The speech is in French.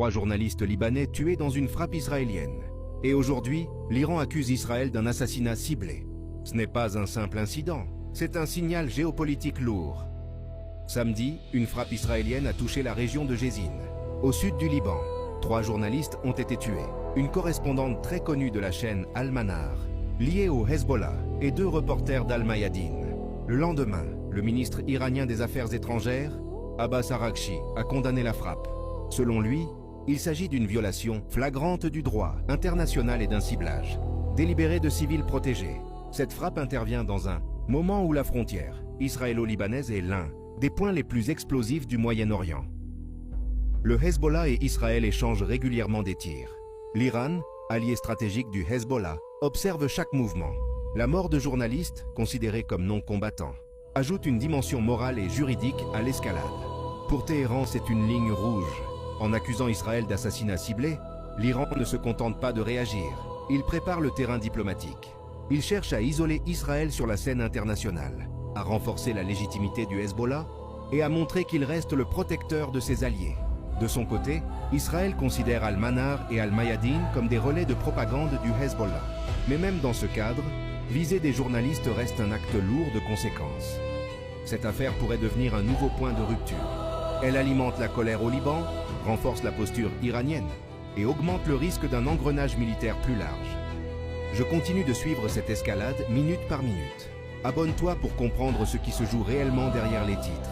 3 journalistes libanais tués dans une frappe israélienne. Et aujourd'hui, l'Iran accuse Israël d'un assassinat ciblé. Ce n'est pas un simple incident, c'est un signal géopolitique lourd. Samedi, une frappe israélienne a touché la région de Jézine, au sud du Liban. 3 journalistes ont été tués. Une correspondante très connue de la chaîne Al-Manar, liée au Hezbollah, et 2 reporters d'Al-Mayadeen. Le lendemain, le ministre iranien des Affaires étrangères, Abbas Araghchi, a condamné la frappe. Selon lui, il s'agit d'une violation flagrante du droit international et d'un ciblage délibéré de civils protégés. Cette frappe intervient dans un moment où la frontière israélo-libanaise est l'un des points les plus explosifs du Moyen-Orient. Le Hezbollah et Israël échangent régulièrement des tirs. L'Iran, allié stratégique du Hezbollah, observe chaque mouvement. La mort de journalistes, considérés comme non combattants, ajoute une dimension morale et juridique à l'escalade. Pour Téhéran, c'est une ligne rouge. En accusant Israël d'assassinat ciblé, l'Iran ne se contente pas de réagir. Il prépare le terrain diplomatique. Il cherche à isoler Israël sur la scène internationale, à renforcer la légitimité du Hezbollah et à montrer qu'il reste le protecteur de ses alliés. De son côté, Israël considère Al-Manar et Al-Mayadeen comme des relais de propagande du Hezbollah. Mais même dans ce cadre, viser des journalistes reste un acte lourd de conséquences. Cette affaire pourrait devenir un nouveau point de rupture. Elle alimente la colère au Liban, renforce la posture iranienne et augmente le risque d'un engrenage militaire plus large. Je continue de suivre cette escalade minute par minute. Abonne-toi pour comprendre ce qui se joue réellement derrière les titres.